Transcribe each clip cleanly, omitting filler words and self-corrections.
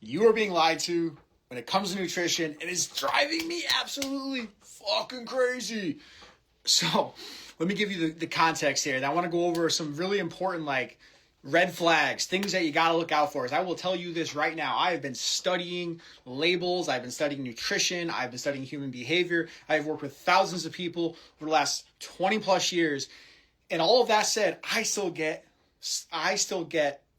You are being lied to when it comes to nutrition. It is driving me absolutely fucking crazy. So let me give you the context here. And I want to go over some really important red flags, things that you got to look out for. As I will tell you this right now, I have been studying labels. I've been studying nutrition. I've been studying human behavior. I've worked with thousands of people over the last 20 plus years. And all of that said, I still get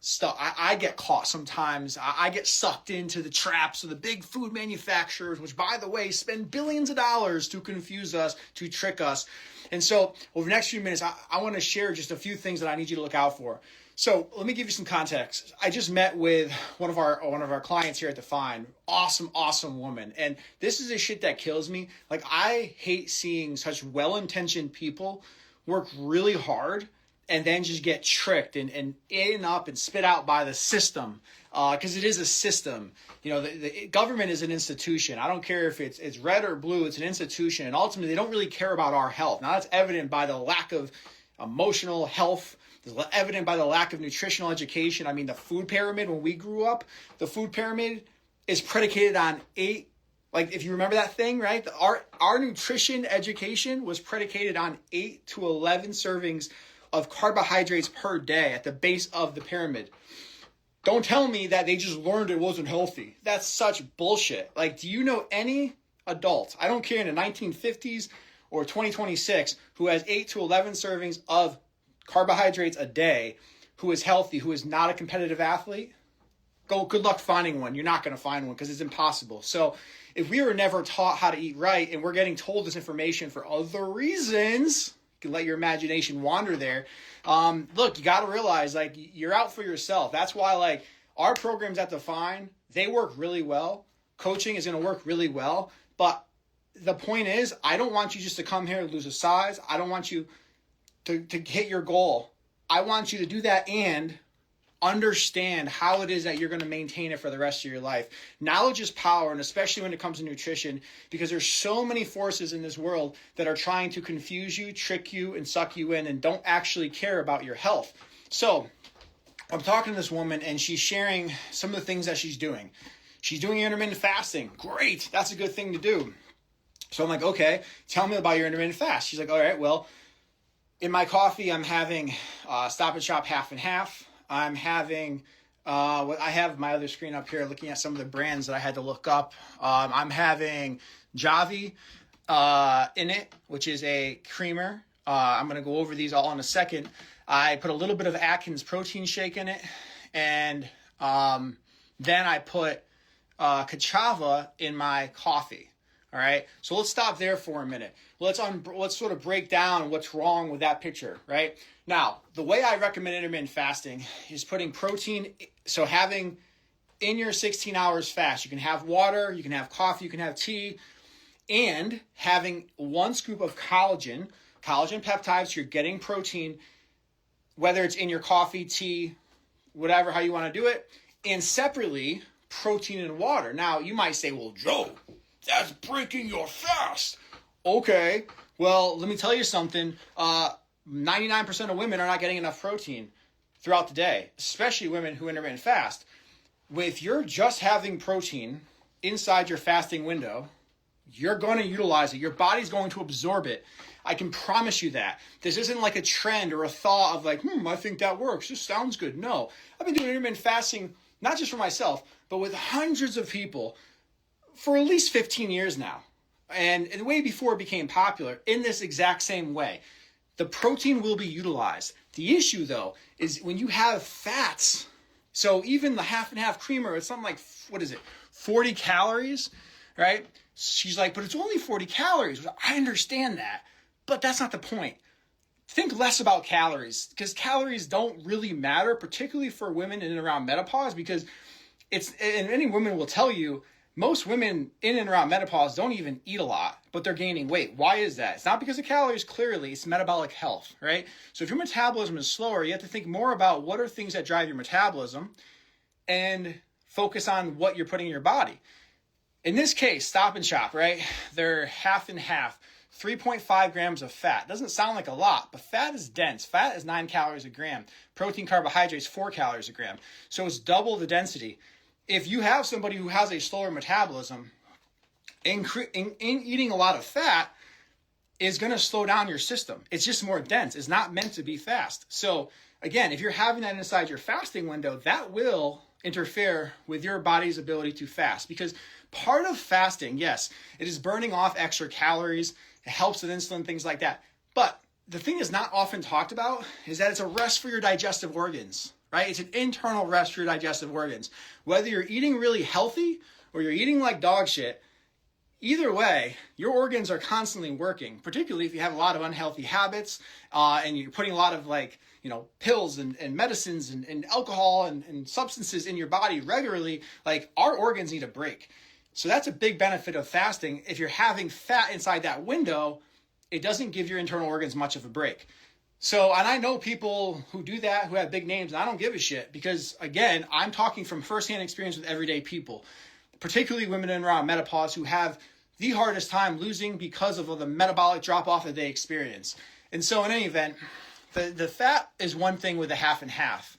stuck. I get caught sometimes. I get sucked into the traps of the big food manufacturers, which, by the way, spend billions of dollars to confuse us, to trick us. And so over the next few minutes, I want to share just a few things that I need you to look out for. So let me give you some context. I just met with one of our clients here at Define. Awesome woman. And this is the shit that kills me. Like, I hate seeing such well-intentioned people work really hard and then just get tricked and eaten up and spit out by the system, because it is a system. You know, the government is an institution. I don't care if it's red or blue. It's an institution, and ultimately they don't really care about our health. Now, that's evident by the lack of emotional health. It's evident by the lack of nutritional education. I mean, the food pyramid, when we grew up, the food pyramid is predicated on 8. Like, if you remember that thing, right? Our nutrition education was predicated on 8 to 11 servings of carbohydrates per day at the base of the pyramid. Don't tell me that they just learned it wasn't healthy. That's such bullshit. Like, do you know any adult, I don't care in the 1950s or 2026, who has 8 to 11 servings of carbohydrates a day, who is healthy, who is not a competitive athlete? Good luck finding one. You're not going to find one because it's impossible. So if we were never taught how to eat right and we're getting told this information for other reasons, you can let your imagination wander there. Look, you got to realize, like, you're out for yourself. That's why, like, our programs at Define, they work really well. Coaching is going to work really well. But the point is, I don't want you just to come here and lose a size. I don't want you to hit your goal. I want you to do that and understand how it is that you're going to maintain it for the rest of your life. Knowledge is power, and especially when it comes to nutrition, because there's so many forces in this world that are trying to confuse you, trick you, and suck you in, and don't actually care about your health. So I'm talking to this woman, and she's sharing some of the things that she's doing. She's doing intermittent fasting. Great. That's a good thing to do. So I'm like, okay, tell me about your intermittent fast. She's like, all right, well, in my coffee, I'm having Stop and Shop half and half. I'm having, I have my other screen up here looking at some of the brands that I had to look up. I'm having Javi in it, which is a creamer. I'm going to go over these all in a second. I put a little bit of Atkins protein shake in it. And then I put Kachava in my coffee. All right, so let's stop there for a minute. Let's sort of break down what's wrong with that picture, right? Now, the way I recommend intermittent fasting is putting protein, so having in your 16 hours fast, you can have water, you can have coffee, you can have tea, and having 1 scoop of collagen peptides, so you're getting protein, whether it's in your coffee, tea, whatever, how you want to do it, and separately, protein and water. Now, you might say, well, Joe, that's breaking your fast. Okay, well, let me tell you something. 99% of women are not getting enough protein throughout the day, especially women who intermittent fast. If you're just having protein inside your fasting window, you're going to utilize it. Your body's going to absorb it. I can promise you that. This isn't like a trend or a thought of like, I think that works. This sounds good. No, I've been doing intermittent fasting, not just for myself, but with hundreds of people for at least 15 years now. And way before it became popular, in this exact same way. The protein will be utilized. The issue, though, is when you have fats. So even the half and half creamer, it's something like, 40 calories, right? She's like, but it's only 40 calories. I understand that, but that's not the point. Think less about calories, because calories don't really matter, particularly for women in and around menopause, because and any woman will tell you, most women in and around menopause don't even eat a lot, but they're gaining weight. Why is that? It's not because of calories, clearly. It's metabolic health, right? So if your metabolism is slower, you have to think more about what are things that drive your metabolism and focus on what you're putting in your body. In this case, Stop and Shop, right? They're half and half, 3.5 grams of fat. Doesn't sound like a lot, but fat is dense. Fat is 9 calories a gram. Protein, carbohydrates, 4 calories a gram. So it's double the density. if you have somebody who has a slower metabolism, in eating a lot of fat is going to slow down your system. It's just more dense. It's not meant to be fast. So again, if you're having that inside your fasting window, that will interfere with your body's ability to fast, because part of fasting, yes, it is burning off extra calories. It helps with insulin, things like that. But the thing that's not often talked about is that it's a rest for your digestive organs, right? It's an internal rest for your digestive organs. Whether you're eating really healthy or you're eating like dog shit, either way, your organs are constantly working, particularly if you have a lot of unhealthy habits and you're putting a lot of pills and medicines and alcohol and substances in your body regularly. Like, our organs need a break. So that's a big benefit of fasting. If you're having fat inside that window, it doesn't give your internal organs much of a break. So, and I know people who do that, who have big names, and I don't give a shit, because again, I'm talking from firsthand experience with everyday people, particularly women in around menopause who have the hardest time losing because of the metabolic drop off that they experience. And so in any event, the fat is one thing with a half and half.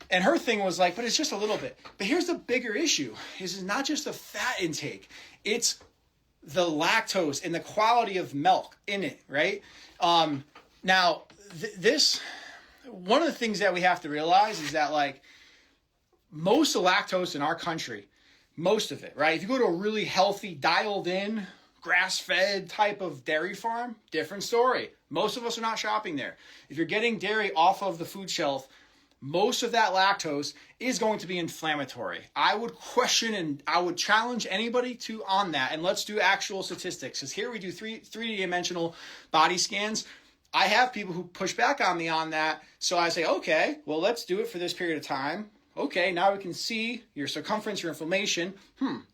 And her thing was like, but it's just a little bit. But here's the bigger issue, is not just the fat intake, it's the lactose and the quality of milk in it, right? Now, this, one of the things that we have to realize is that like most of the lactose in our country, most of it, right? If you go to a really healthy, dialed in, grass-fed type of dairy farm, different story. Most of us are not shopping there. If you're getting dairy off of the food shelf, most of that lactose is going to be inflammatory. I would question and I would challenge anybody on that. And let's do actual statistics, because here we do three-dimensional body scans. I have people who push back on me on that. So I say, okay, well, let's do it for this period of time. Okay, now we can see your circumference, your inflammation.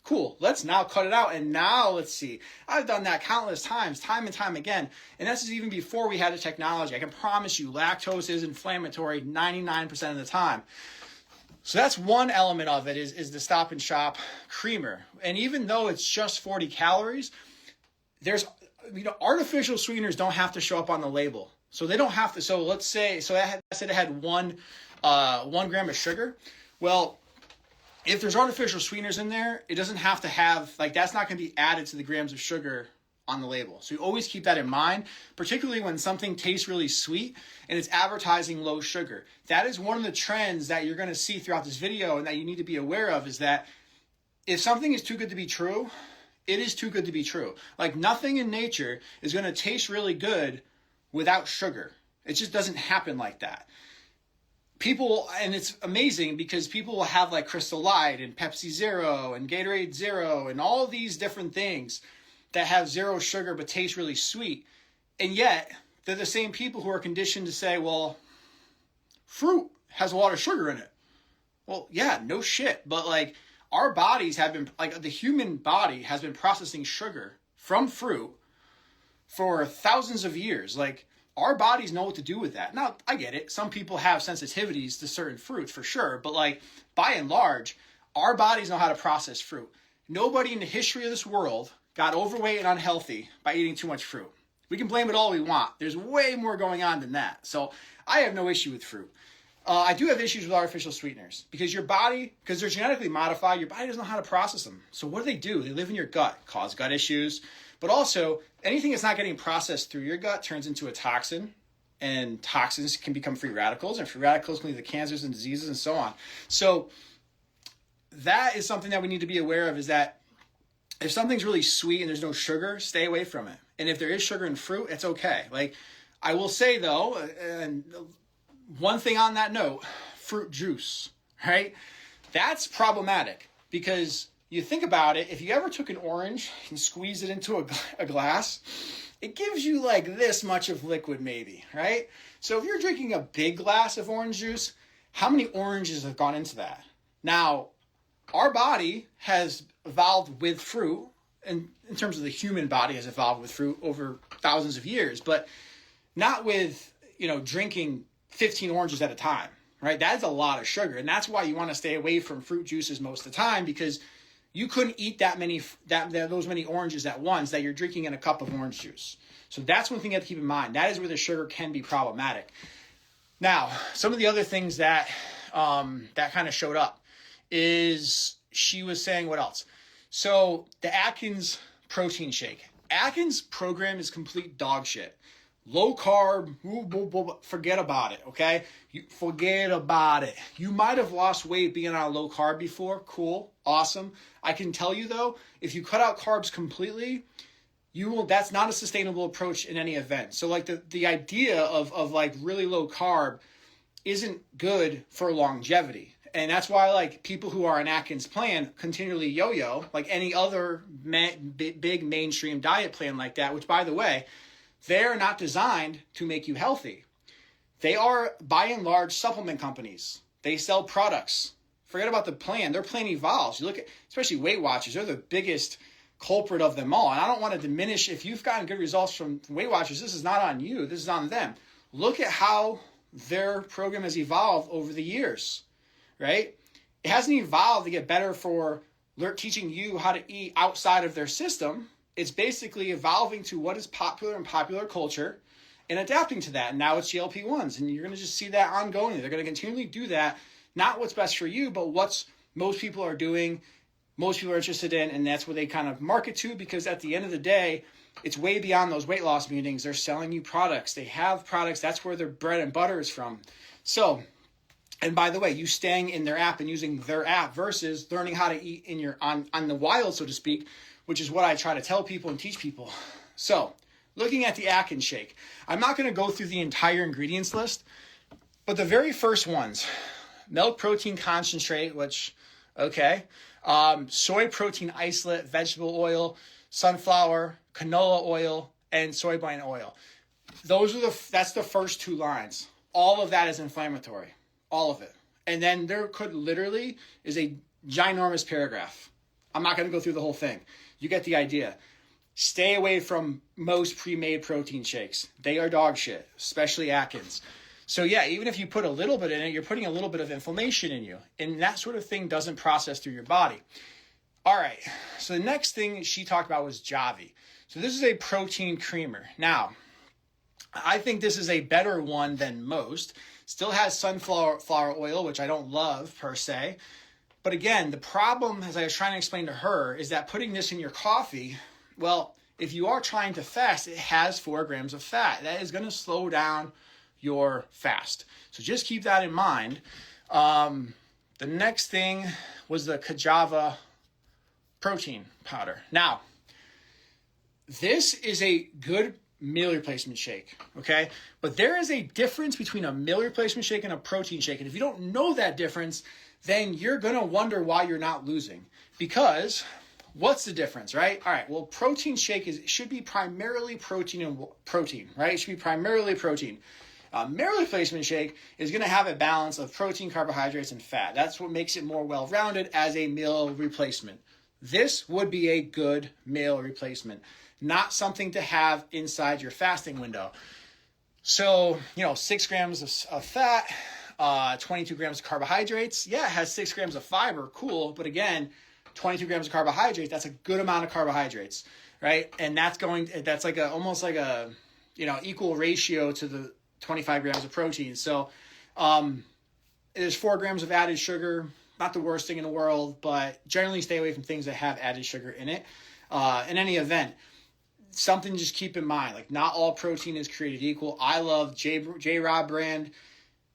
Cool. Let's now cut it out. And now let's see. I've done that countless times, time and time again. And this is even before we had the technology. I can promise you lactose is inflammatory 99% of the time. So that's one element of it is the Stop and Shop creamer. And even though it's just 40 calories, there's, artificial sweeteners don't have to show up on the label. So they don't have to. So let's say, I said it had 1 gram of sugar. Well, if there's artificial sweeteners in there, it doesn't have to have, that's not going to be added to the grams of sugar on the label. So you always keep that in mind, particularly when something tastes really sweet and it's advertising low sugar. That is one of the trends that you're going to see throughout this video and that you need to be aware of, is that if something is too good to be true, it is too good to be true. Like, nothing in nature is going to taste really good without sugar. It just doesn't happen like that. People, and it's amazing because people will have like Crystal Light and Pepsi Zero and Gatorade Zero and all these different things that have zero sugar but taste really sweet. And yet, they're the same people who are conditioned to say, well, fruit has a lot of sugar in it. Well, yeah, no shit. But our bodies have been, the human body has been processing sugar from fruit for thousands of years. Our bodies know what to do with that. Now, I get it. Some people have sensitivities to certain fruits for sure. But by and large, our bodies know how to process fruit. Nobody in the history of this world got overweight and unhealthy by eating too much fruit. We can blame it all we want. There's way more going on than that. So I have no issue with fruit. I do have issues with artificial sweeteners because your body, because they're genetically modified, your body doesn't know how to process them. So what do? They live in your gut, cause gut issues. But also, anything that's not getting processed through your gut turns into a toxin, and toxins can become free radicals, and free radicals can lead to cancers and diseases and so on. So that is something that we need to be aware of, is that if something's really sweet and there's no sugar, stay away from it. And if there is sugar in fruit, it's okay. I will say though, and one thing on that note, fruit juice, right? That's problematic because you think about it, if you ever took an orange and squeezed it into a glass, it gives you this much of liquid maybe, right? So if you're drinking a big glass of orange juice, how many oranges have gone into that? Now, our body has evolved with fruit, and in terms of the human body has evolved with fruit over thousands of years, but not with, drinking 15 oranges at a time, right? That's a lot of sugar. And that's why you want to stay away from fruit juices most of the time, because you couldn't eat those many oranges at once that you're drinking in a cup of orange juice. So that's one thing you have to keep in mind. That is where the sugar can be problematic. Now, some of the other things that kind of showed up is she was saying what else? So the Atkins protein shake. Atkins program is complete dog shit. Low carb, forget about it, okay? Forget about it. You might have lost weight being on a low carb before. Cool, awesome. I can tell you though, if you cut out carbs completely, that's not a sustainable approach in any event. So like the idea of like really low carb isn't good for longevity. And that's why like people who are on Atkins plan continually yo-yo, like any other big mainstream diet plan like that, which by the way, they're not designed to make you healthy. They are by and large supplement companies. They sell products. Forget about the plan. Their plan evolves. You look at, especially Weight Watchers, they're the biggest culprit of them all. And I don't want to diminish, if you've gotten good results from Weight Watchers, this is not on you, this is on them. Look at how their program has evolved over the years, right? It hasn't evolved to get better for teaching you how to eat outside of their system. It's basically evolving to what is popular in popular culture and adapting to that. And now it's GLP-1s, and you're going to just see that ongoing. They're going to continually do that, not what's best for you, but what's most people are doing, most people are interested in, and that's what they kind of market to, because at the end of the day, it's way beyond those weight loss meetings. They're selling you products. They have products. That's where their bread and butter is from. So, and by the way, you staying in their app and using their app versus learning how to eat on the wild, so to speak, which is what I try to tell people and teach people. So, looking at the Atkins shake, I'm not going to go through the entire ingredients list, but the very first ones, milk protein concentrate, which, okay, soy protein isolate, vegetable oil, sunflower, canola oil, and soybean oil. That's the first two lines. All of that is inflammatory. All of it. And then there could literally is a ginormous paragraph. I'm not going to go through the whole thing. You get the idea. Stay away from most pre-made protein shakes. They are dog shit, especially Atkins. So yeah, even if you put a little bit in it, you're putting a little bit of inflammation in you. And that sort of thing doesn't process through your body. All right, so the next thing she talked about was Javi. So this is a protein creamer. Now, I think this is a better one than most. Still has sunflower oil, which I don't love per se. But again, the problem, as I was trying to explain to her, is that putting this in your coffee, well, if you are trying to fast, it has 4 grams of fat. That is going to slow down your fast. So just keep that in mind. The next thing was the Kajava protein powder. Now, this is a good meal replacement shake, okay? But there is a difference between a meal replacement shake and a protein shake. And if you don't know that difference, then you're going to wonder why you're not losing. Because what's the difference, right? All right, well, protein shake should be primarily protein, right? It should be primarily protein. A meal replacement shake is going to have a balance of protein, carbohydrates, and fat. That's what makes it more well-rounded as a meal replacement. This would be a good meal replacement, not something to have inside your fasting window. So, 6 grams of fat, 22 grams of carbohydrates. Yeah, it has 6 grams of fiber, cool. But again, 22 grams of carbohydrates, that's a good amount of carbohydrates, right? And that's like almost like a, equal ratio to the 25 grams of protein. So, there's 4 grams of added sugar. Not the worst thing in the world, but generally stay away from things that have added sugar in it. In any event, something to just keep in mind, like not all protein is created equal. I love J-Rob brand.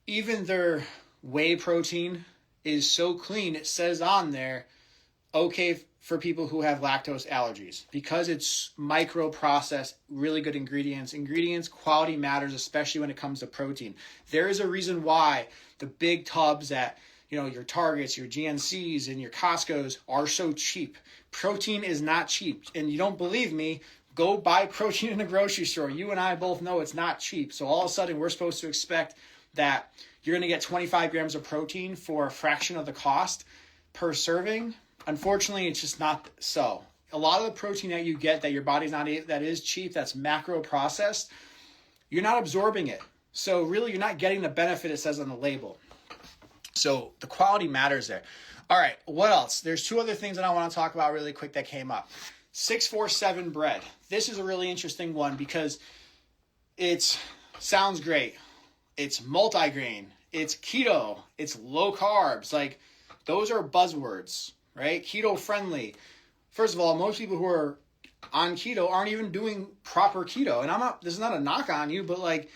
Even their whey protein is so clean, it says on there, okay for people who have lactose allergies, because it's micro-processed, really good ingredients. Ingredients, quality matters, especially when it comes to protein. There is a reason why the big tubs at your Targets, your GNCs, and your Costco's are so cheap. Protein is not cheap. And you don't believe me, go buy protein in a grocery store. You and I both know it's not cheap. So all of a sudden, we're supposed to expect that you're going to get 25 grams of protein for a fraction of the cost per serving. Unfortunately, it's just not so. A lot of the protein that you get that your body's not, that is cheap, that's macro processed, you're not absorbing it. So really, you're not getting the benefit it says on the label. So the quality matters there. All right, what else? There's 2 other things that I want to talk about really quick that came up. 647 bread. This is a really interesting one because it sounds great. It's multigrain. It's keto. It's low carbs. Like, those are buzzwords, right? Keto friendly. First of all, most people who are on keto aren't even doing proper keto. And this is not a knock on you, but like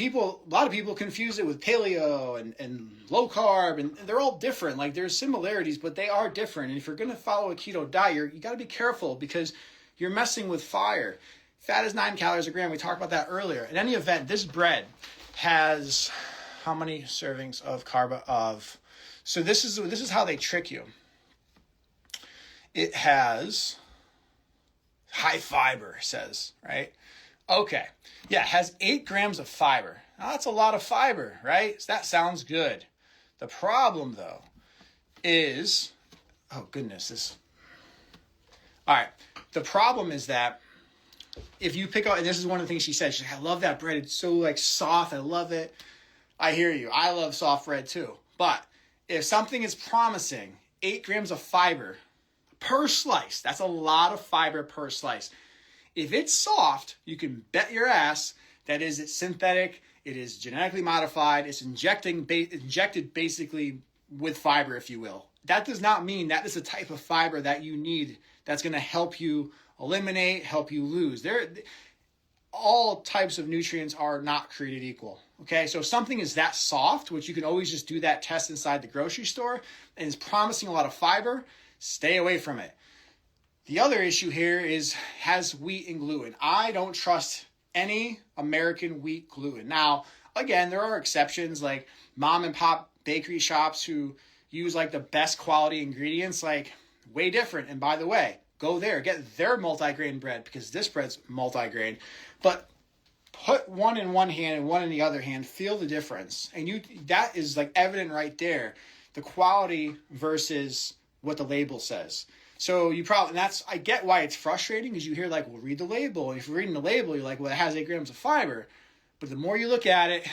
a lot of people confuse it with paleo and low carb, and they're all different. Like there's similarities, but they are different. And if you're going to follow a keto diet, you got to be careful because you're messing with fire. Fat is 9 calories a gram. We talked about that earlier. In any event, this bread has how many servings of so this is how they trick you. It has high fiber, it says, right? Okay. Yeah, it has 8 grams of fiber. Now, that's a lot of fiber, right? So that sounds good. The problem, though, is, oh, goodness, all right. The problem is that if you pick up, and this is one of the things she said, she's like, I love that bread. It's so like soft. I love it. I hear you. I love soft bread too. But if something is promising 8 grams of fiber per slice, that's a lot of fiber per slice. If it's soft, you can bet your ass that it's synthetic, it is genetically modified, it's injected basically with fiber, if you will. That does not mean that is the type of fiber that you need that's going to help you eliminate, help you lose. All types of nutrients are not created equal. Okay, so if something is that soft, which you can always just do that test inside the grocery store, and is promising a lot of fiber, stay away from it. The other issue here has wheat and gluten. I don't trust any American wheat gluten. Now, again, there are exceptions like mom and pop bakery shops who use like the best quality ingredients, like way different. And by the way, go there, get their multigrain bread because this bread's multigrain. But put one in one hand and one in the other hand, feel the difference. And that is like evident right there, the quality versus what the label says. So I get why it's frustrating because you hear like, well, read the label. And if you're reading the label, you're like, well, it has 8 grams of fiber. But the more you look at it,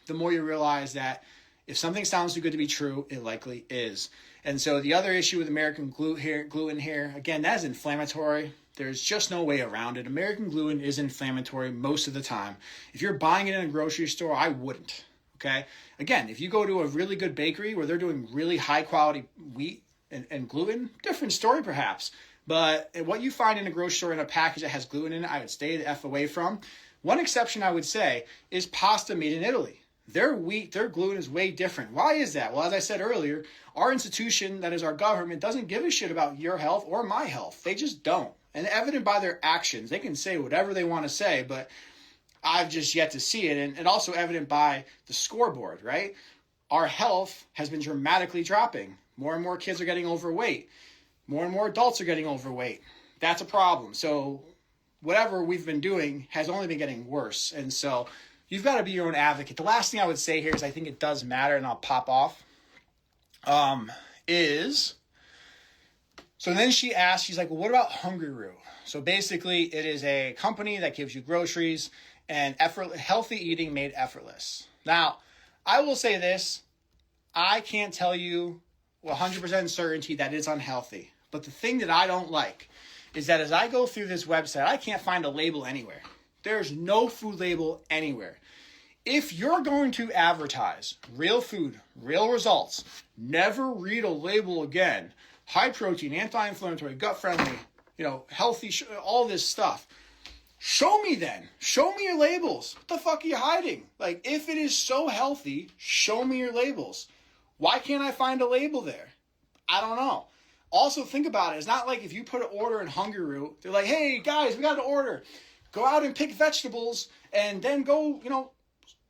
the more you realize that if something sounds too good to be true, it likely is. And so the other issue with American gluten here, again, that is inflammatory. There's just no way around it. American gluten is inflammatory most of the time. If you're buying it in a grocery store, I wouldn't. Okay? Again, if you go to a really good bakery where they're doing really high quality wheat and gluten, different story perhaps. But what you find in a grocery store in a package that has gluten in it, I would stay the F away from. One exception I would say is pasta made in Italy. Their gluten is way different. Why is that? Well, as I said earlier, our institution, that is our government, doesn't give a shit about your health or my health. They just don't. And evident by their actions. They can say whatever they want to say, but I've just yet to see it. And also evident by the scoreboard, right? Our health has been dramatically dropping. More and more kids are getting overweight. More and more adults are getting overweight. That's a problem. So whatever we've been doing has only been getting worse. And so you've got to be your own advocate. The last thing I would say here is I think it does matter, and I'll pop off, so then she asked, she's like, well, what about Hungry-Roo? So basically it is a company that gives you groceries and healthy eating made effortless. Now, I will say this, I can't tell you 100% certainty that it's unhealthy. But the thing that I don't like is that as I go through this website, I can't find a label anywhere. There's no food label anywhere. If you're going to advertise real food, real results, never read a label again. High protein, anti-inflammatory, gut friendly, healthy, all this stuff. Show me then. Show me your labels. What the fuck are you hiding? Like, if it is so healthy, show me your labels. Why can't I find a label there? I don't know. Also, think about it. It's not like if you put an order in Hungry-Roo, they're like, hey, guys, we got an order. Go out and pick vegetables and then go,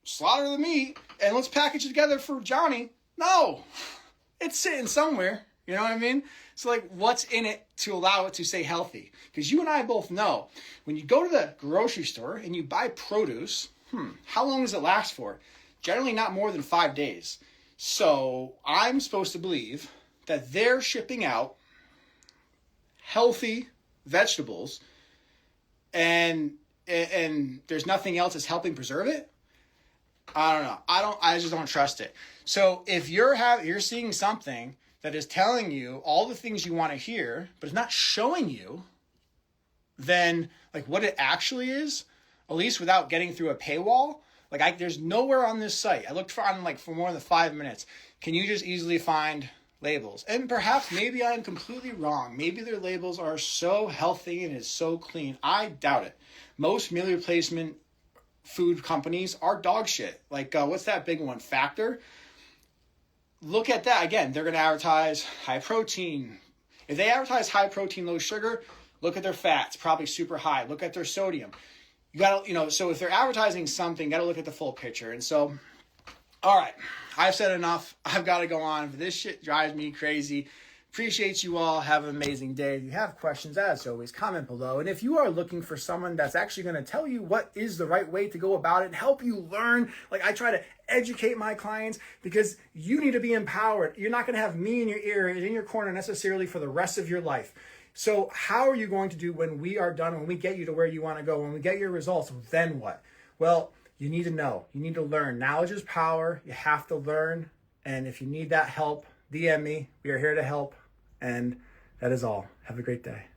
slaughter the meat and let's package it together for Johnny. No. It's sitting somewhere. You know what I mean? So, like, what's in it to allow it to say healthy? Because you and I both know when you go to the grocery store and you buy produce, how long does it last for? Generally not more than 5 days. So I'm supposed to believe that they're shipping out healthy vegetables and there's nothing else that's helping preserve it. I don't know. I just don't trust it. So if you're seeing something that is telling you all the things you want to hear, but it's not showing you, then like what it actually is, at least without getting through a paywall, there's nowhere on this site. I looked for more than 5 minutes. Can you just easily find labels. And perhaps maybe I'm completely wrong. Maybe their labels are so healthy and it's so clean. I doubt it. Most meal replacement food companies are dog shit. Like, what's that big one? Factor? Look at that. Again, they're going to advertise high protein. If they advertise high protein, low sugar, look at their fats, probably super high. Look at their sodium. You got to, so if they're advertising something, got to look at the full picture. And so, all right, I've said enough. I've got to go on. This shit drives me crazy. Appreciate you all. Have an amazing day. If you have questions, as always, comment below. And if you are looking for someone that's actually going to tell you what is the right way to go about it and help you learn, like I try to educate my clients, because you need to be empowered. You're not going to have me in your ear and in your corner necessarily for the rest of your life. So how are you going to do when we are done, when we get you to where you want to go, when we get your results, then what? Well, you need to know. You need to learn. Knowledge is power. You have to learn. And if you need that help, DM me. We are here to help. And that is all. Have a great day.